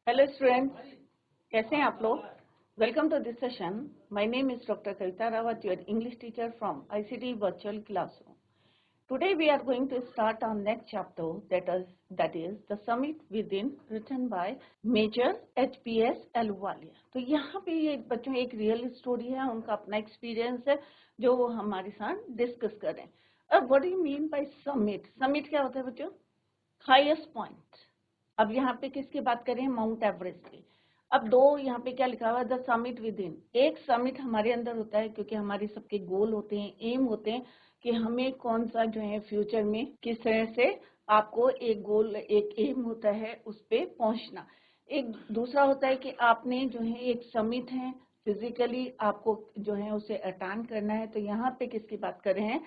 Hello student, कैसे हैं आप लोग? Welcome to this session. My name is doctor Kavita Rawat, your English teacher from ICT virtual classroom. Today we are going to start our next chapter, that is the summit within, written by Major HPS Ahluwalia. तो यहाँ पे ये बच्चों एक real story है, उनका अपना experience है जो वो हमारे साथ डिस्कस करें. अब what do you mean by summit? Summit क्या होता है बच्चों? Highest point. अब यहाँ पे किसकी बात करें? माउंट एवरेस्ट की. अब दो यहाँ पे क्या लिखा हुआ है? The summit with in. एक समिट हमारे अंदर होता है क्योंकि हमारे सबके गोल होते हैं, एम होते हैं कि हमें कौन सा जो है फ्यूचर में किस तरह से आपको एक गोल, एक एम होता है उस पे पहुंचना. एक दूसरा होता है कि आपने जो है एक समिट है, फिजिकली आपको जो है उसे अटेंड करना है. तो यहाँ पे किसकी बात कर रहे हैं?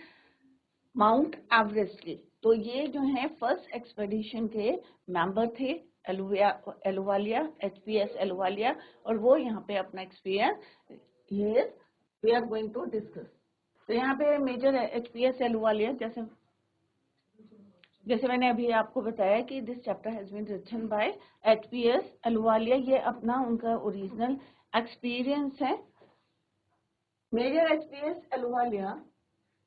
माउंट एवरेस्ट की. तो ये जो है फर्स्ट एक्सपेडिशन के मेंबर थे एलुवालिया, HPS एलुवालिया, और वो यहाँ पे अपना experience here we are going to discuss. तो यहाँ पे मेजर HPS एलुवालिया, जैसे मैंने अभी आपको बताया कि this chapter has been written by HPS Ahluwalia. ये अपना उनका ओरिजिनल एक्सपीरियंस है. मेजर HPS एलुवालिया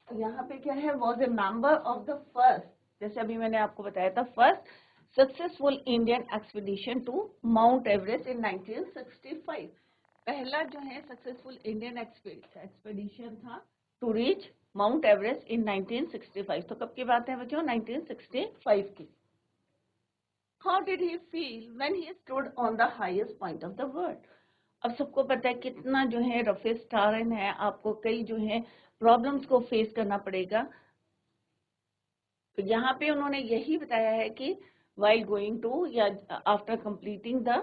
यहाँ पे क्या है? Was a member of the first, जैसे अभी मैंने आपको बताया था, first successful Indian expedition to Mount Everest in 1965. पहला जो है सक्सेसफुल इंडियन एक्सपीडिशन था to reach Mount Everest in 1965. तो कब की बात है बच्चों? 1965 की. How did he feel when he stood on the highest point of the world? अब सबको पता है कितना जो है रफेस्ट टर्रेन है, आपको कई जो है प्रॉब्लम्स को फेस करना पड़ेगा. तो यहाँ पे उन्होंने यही बताया है कि while going to या after completing the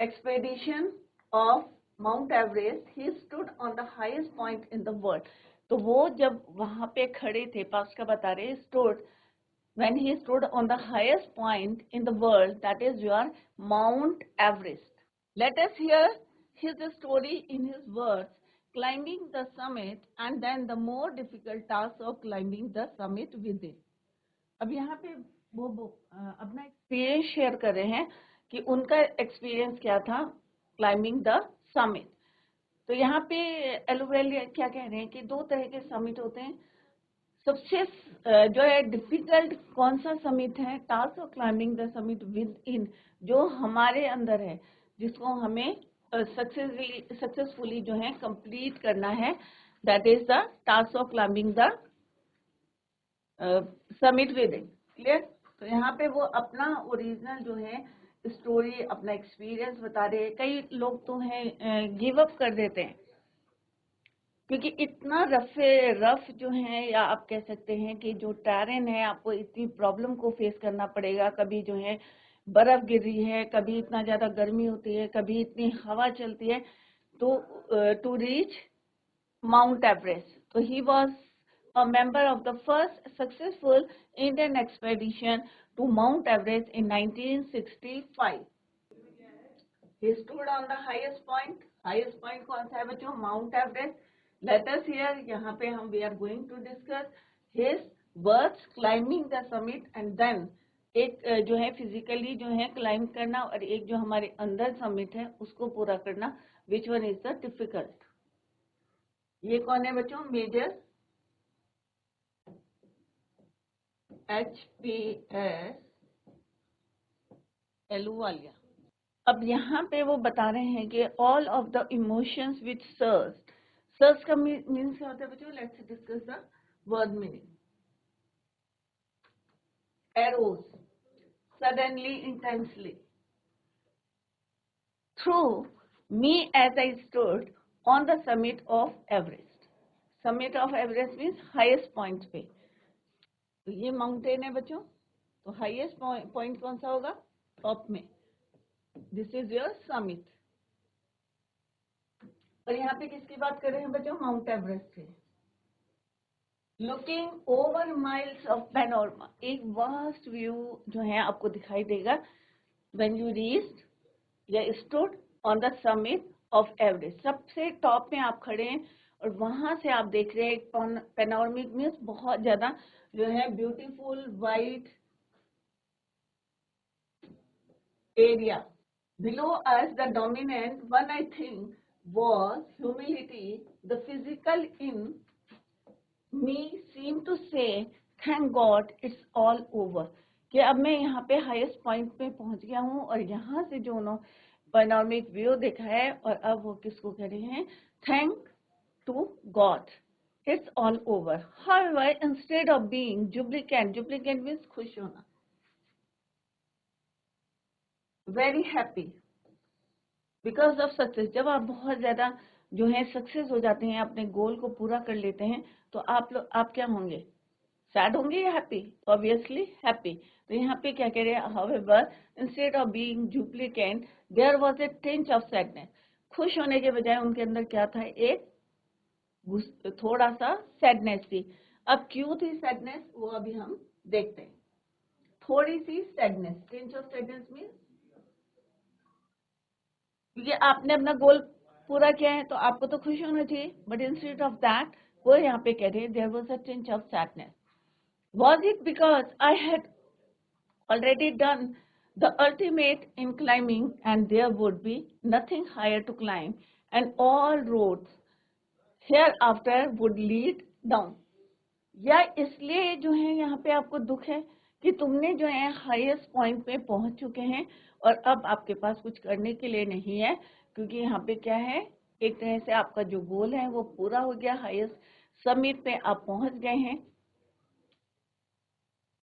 expedition of Mount Everest, he stood on the highest point in the world. तो वो जब वहां पे खड़े थे, पास्ट का बता रहे, stood when he stood on the highest point in the world, that is your Mount Everest. Let us hear his story in his words, climbing the summit and then the more difficult task of climbing the summit within. अब यहाँ पे वो अपना experience share कर रहे हैं कि उनका एक्सपीरियंस क्या था क्लाइंबिंग द समिट. तो यहाँ पे एलुवेलिया क्या कह रहे हैं कि दो तरह के समिट होते हैं. सबसे जो है डिफिकल्ट कौन सा समिट है? Task of climbing the summit with in, जो हमारे अंदर है, जिसको हमें सक्सेसफुली जो है कंप्लीट करना है. That is the task of climbing the summit with in. Clear? तो यहाँ पे वो अपना ओरिजिनल जो है स्टोरी, अपना एक्सपीरियंस बता रहे हैं. कई लोग तो हैं गिव अप कर देते हैं क्योंकि इतना रफ जो है, या आप कह सकते हैं कि जो टेरेन है, आपको इतनी प्रॉब्लम को फेस करना पड़ेगा. कभी जो है बर्फ गिर रही है, कभी इतना ज्यादा गर्मी होती है, कभी इतनी हवा चलती है. तो to reach Mount Everest. So he was a member of the first successful Indian expedition to Mount Everest in 1965. He stood on the highest point. Highest point कौन सा है बच्चों? Mount Everest. Let us hear. यहाँ पे हम we are going to discuss his words climbing the summit, and then एक जो है फिजिकली जो है क्लाइंब करना, और एक जो हमारे अंदर समिट है उसको पूरा करना. Which one is the difficult? ये कौन है बच्चों? Major HPS Ahluwalia. अब यहाँ पे वो बता रहे हैं कि all of the emotions which surge का मीन्स क्या होता है बच्चों? Let's discuss the word meaning. Arose suddenly, intensely, through me as I stood on the summit of Everest. Summit of Everest means highest point पे. तो ये mountain है बच्चों. तो हाईएस्ट पॉइंट कौन सा होगा? टॉप में. This is your summit. और यहाँ पे किसकी बात कर रहे हैं बच्चों? माउंट एवरेस्ट की. Looking over miles of panorama, एक वास्ट व्यू जो है आपको दिखाई देगा व्हेन यू रीच्ड या stood on the summit of Everest. सबसे टॉप में आप खड़े हैं और वहां से आप देख रहे हैं पैनोरमिक मीन्स बहुत ज्यादा जो है beautiful white area. Below us, the dominant one, I think, was humility. The physical in me seemed to say, thank God it's all over. कि अब मैं यहाँ पे हाईएस्ट पॉइंट पे पहुंच गया हूँ और यहाँ से जो उन्होंने पैनोरामिक व्यू देखा है और अब वो किसको कह रहे हैं, thank to God, it's all over. However, instead of being jubilant means खुश होना, very happy because of success. जब आप बहुत ज्यादा जो है सक्सेस हो जाते हैं, अपने गोल को पूरा कर लेते हैं, तो आप क्या होंगे, सैड होंगे या हैप्पी? Obviously happy. तो यहाँ पे क्या कह रहे हैं, however instead of being jubilant there was a tinge of sadness. खुश होने के बजाय उनके अंदर क्या था, एक थोड़ा सा सैडनेस थी. अब क्यों थी सैडनेस, वो अभी हम देखते हैं. थोड़ी सी sadness, tinge of sadness means क्योंकि आपने अपना गोल पूरा किया है तो आपको तो खुश होना चाहिए, बट इंस्टेड ऑफ दैट वो यहाँ पे कह रहे हैं there was a tinge of sadness. Was it because I had already done the ultimate in climbing and there would be nothing higher to climb and all roads hereafter would lead down. या इसलिए जो है यहाँ पे आपको दुख है कि तुमने जो है हाईएस्ट पॉइंट पे पहुंच चुके हैं और अब आपके पास कुछ करने के लिए नहीं है, क्योंकि यहाँ पे क्या है, एक तरह से आपका जो गोल है वो पूरा हो गया, हाईएस्ट समिट पे आप पहुंच गए हैं.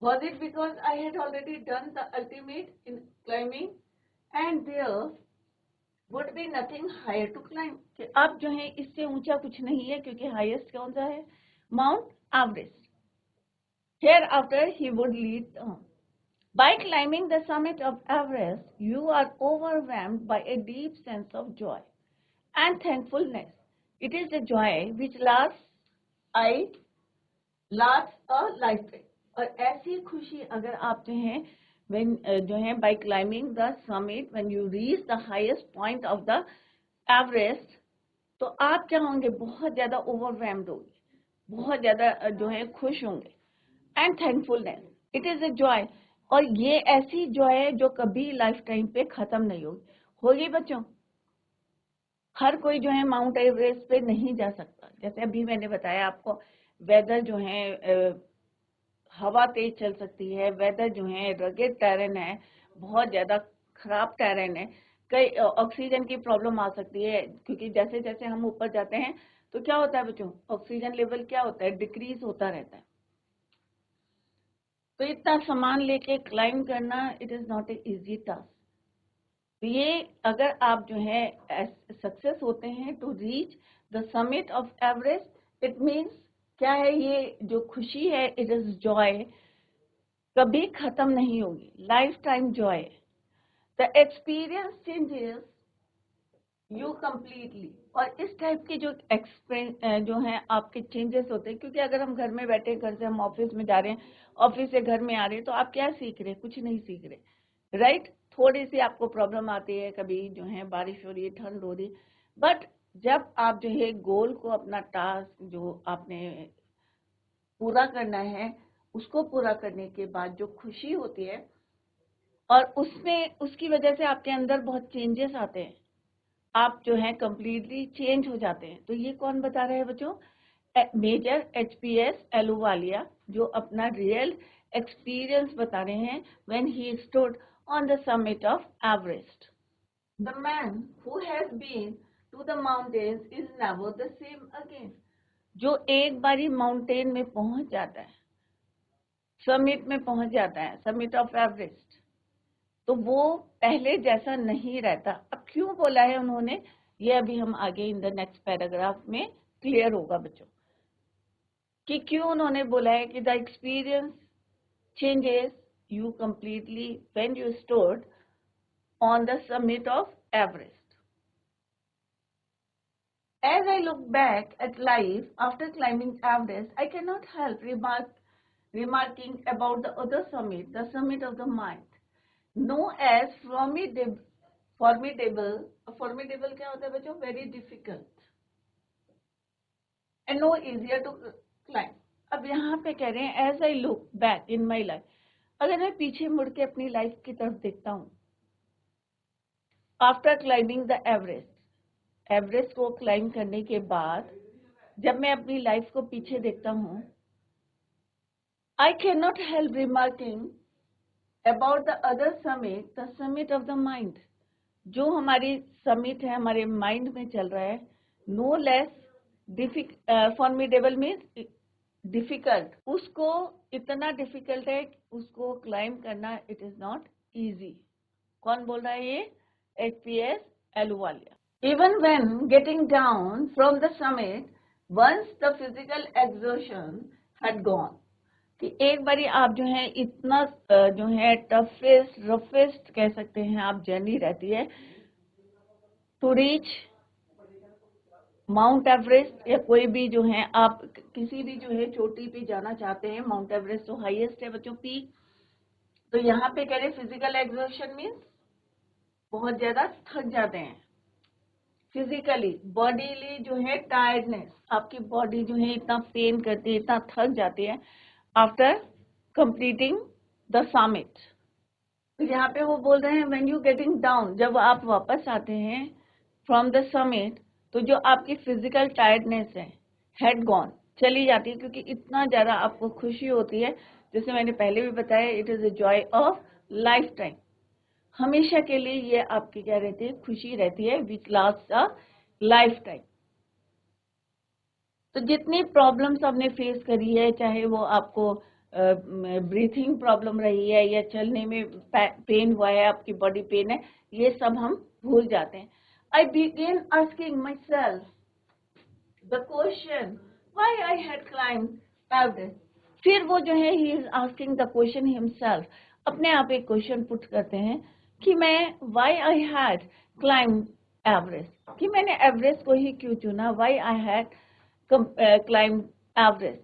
Was it because I had already done the ultimate in climbing and there would be nothing higher to climb? कि अब जो है इससे ऊंचा कुछ नहीं है, क्योंकि हाईएस्ट कौन सा है, mount Everest. Hereafter he would lead on. By climbing the summit of Everest, you are overwhelmed by a deep sense of joy and thankfulness. It is a joy which lasts a lifetime. और ऐसी खुशी अगर आप जो हैं when जो है by climbing the summit, when you reach the highest point of the Everest, तो आप क्या होंगे, बहुत ज्यादा ओवरवेल्म्ड होंगे, बहुत ज्यादा जो है खुश होंगे. And thankfulness, it is a joy. और ये ऐसी जॉय है जो कभी लाइफ टाइम पे खत्म नहीं होगी बच्चों. हर कोई जो है माउंट एवरेस्ट पे नहीं जा सकता. जैसे अभी मैंने बताया आपको, वेदर जो है हवा तेज चल सकती है, वेदर जो है रगेड टेरेन है, बहुत ज्यादा खराब टेरेन है, कई ऑक्सीजन की प्रॉब्लम आ सकती है, क्योंकि जैसे जैसे हम ऊपर जाते हैं तो क्या होता है बच्चों, ऑक्सीजन लेवल क्या होता है, डिक्रीज होता रहता है. तो इतना सामान लेके क्लाइंब करना, it is not a easy task. तो ये अगर आप जो है सक्सेस होते हैं to reach the summit of Everest, it means क्या है, ये जो खुशी है, इट इज जॉय, कभी खत्म नहीं होगी, life time Joy. The experience changes you completely. और इस टाइप के जो जो है आपके चेंजेस होते हैं, क्योंकि अगर हम घर में बैठे, घर से हम ऑफिस में जा रहे हैं, ऑफिस से घर में आ रहे हैं, तो आप क्या सीख रहे हैं, कुछ नहीं सीख रहे, राइट. थोड़ी सी आपको प्रॉब्लम आती है, कभी जो है बारिश हो रही है, ठंड हो रही है, बट जब आप जो है गोल को, अपना टास्क जो आपने पूरा करना है, उसको पूरा करने के बाद जो खुशी होती है, और उसमें उसकी वजह से आपके अंदर बहुत चेंजेस आते हैं, आप जो है कंप्लीटली चेंज हो जाते हैं. तो ये कौन बता रहे हैं बच्चों, मेजर एचपीएस एलूवालिया, जो अपना रियल एक्सपीरियंस बता रहे हैं when he stood on the summit of Everest. The man who has been to the mountains is never the same again. जो एक बारी माउंटेन में पहुंच जाता है, समिट में पहुंच जाता है, समिट ऑफ एवरेस्ट, तो वो पहले जैसा नहीं रहता. अब क्यों बोला है उन्होंने, ये अभी हम आगे इन द नेक्स्ट पैराग्राफ में क्लियर होगा बच्चों, कि क्यों उन्होंने बोला है कि the experience changes you completely when you stood on the summit of Everest. As I look back at life after climbing Everest, I cannot help remarking about the other summit, the summit of the mind, known as formidable. Formidable क्या होता है बच्चों, very difficult and no easier to climb. अब यहाँ पे कह रहे हैं as I look back in my life, अगर मैं पीछे मुड़ के अपनी लाइफ की तरफ देखता हूँ, after climbing the Everest, Everest को क्लाइंब करने के बाद जब मैं अपनी लाइफ को पीछे देखता हूँ, I cannot help remarking about the other summit, the summit of the mind. जो हमारी समिट है, हमारे माइंड में चल रहा है, no less formidable means difficult, उसको इतना डिफिकल्ट है, उसको क्लाइम करना इट इज नॉट इजी। कौन बोल रहा है ये? HPS एलुवालिया। Even when getting down from the summit, once the physical exertion had gone, कि एक बारी आप जो है इतना जो है टफेस्ट रफेस्ट कह सकते हैं आप जर्नी रहती है टू रीच माउंट एवरेस्ट, या कोई भी जो है आप किसी भी जो है चोटी पे जाना चाहते हैं, माउंट एवरेस्ट तो हाईएस्ट है बच्चों पीक। तो यहाँ पे कह रहे फिजिकल एक्सर्शन मीन्स बहुत ज्यादा थक जाते हैं, फिजिकली बॉडीली जो है टायर्डनेस, आपकी बॉडी जो है इतना पेन करती है, इतना थक जाती है आफ्टर कंप्लीटिंग द समिट। तो यहाँ पे वो बोल रहे हैं व्हेन यू गेटिंग डाउन, जब आप वापस आते हैं फ्रॉम द समिट, तो जो आपकी फिजिकल टायर्डनेस है हेड गॉन, चली जाती है, क्योंकि इतना ज्यादा आपको खुशी होती है। जैसे मैंने पहले भी बताया, it is a joy of life time, हमेशा के लिए ये आपकी क्या रहती है, खुशी रहती है, विच लास्ट अ लाइफ टाइम। तो जितनी प्रॉब्लम्स आपने फेस करी है, चाहे वो आपको ब्रीथिंग प्रॉब्लम रही है या चलने में पेन हुआ है, आपकी बॉडी पेन है, ये सब हम भूल जाते हैं। I begin asking my self the question why I had climb Everest. फिर वो जो है he is asking the question himself, अपने आप एक क्वेश्चन पुट करते हैं कि मैं why I had climb Everest, कि मैंने एवरेस्ट को ही क्यों चुना, why I had climbed Everest.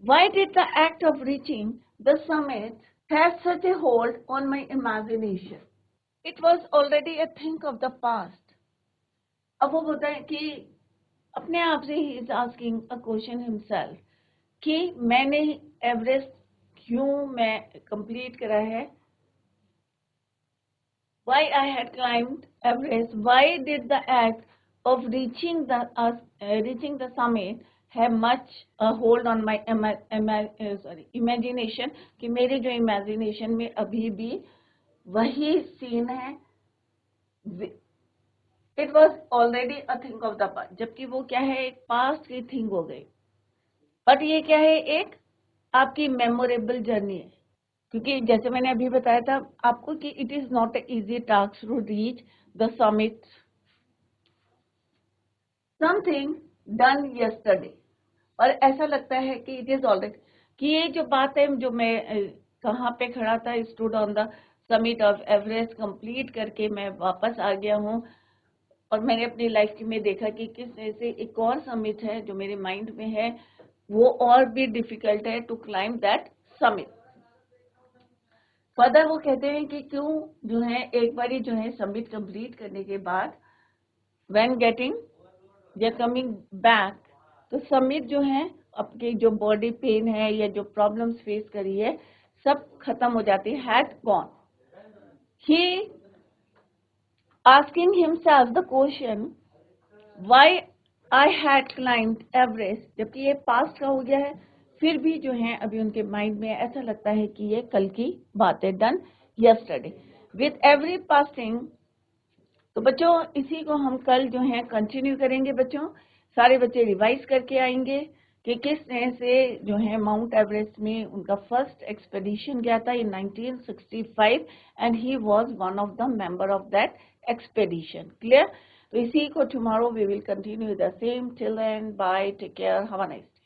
Why did the act of reaching the summit have such a hold on my imagination? It was already a thing of the past. अब वो बोलता है कि अपने आप से ही is asking a question himself कि मैंने एवरेस्ट क्यों मैं कंप्लीट करा है, why I had climbed Everest, why did the act of reaching the summit have much hold on my imagination, कि मेरे जो imagination में अभी भी वही सीन है, it was already a thing of the past, जबकि वो क्या है, एक पास्ट की थिंग हो गई, बट ये क्या है, एक आपकी मेमोरेबल जर्नी है। क्योंकि जैसे मैंने अभी बताया था आपको कि it is not a easy task to reach the summit, something done yesterday, और ऐसा लगता है कि इट इज ऑलरेडी, कि ये जो बात है, जो मैं कहाँ पे खड़ा था, stood on the summit of Everest, complete करके मैं वापस आ गया हूँ, और मैंने अपनी लाइफ में देखा कि किस तरह से एक और समिट है जो मेरे माइंड में है, वो और भी डिफिकल्ट है to climb that summit. Further वो कहते हैं कि क्यों जो है एक बारी जो है समिट कंप्लीट करने के बाद व्हेन गेटिंग या कमिंग बैक, तो समिट जो है आपके जो बॉडी पेन है या जो प्रॉब्लम्स फेस करी है सब खत्म हो जाती है, had gone. He asking himself the question why I had climbed Everest, जबकि ये पास्ट का हो गया है, फिर भी जो है अभी उनके माइंड में ऐसा लगता है कि ये कल की बात है, done yesterday with every passing. तो बच्चों इसी को हम कल जो है कंटिन्यू करेंगे। बच्चों सारे बच्चे रिवाइज करके आएंगे कि किस तरह से जो है माउंट एवरेस्ट में उनका फर्स्ट एक्सपेडिशन गया था इन 1965 and he was one of the member of that expedition. Clear? तो इसी को tomorrow we will continue the same. Till then, bye, take care, have a nice day.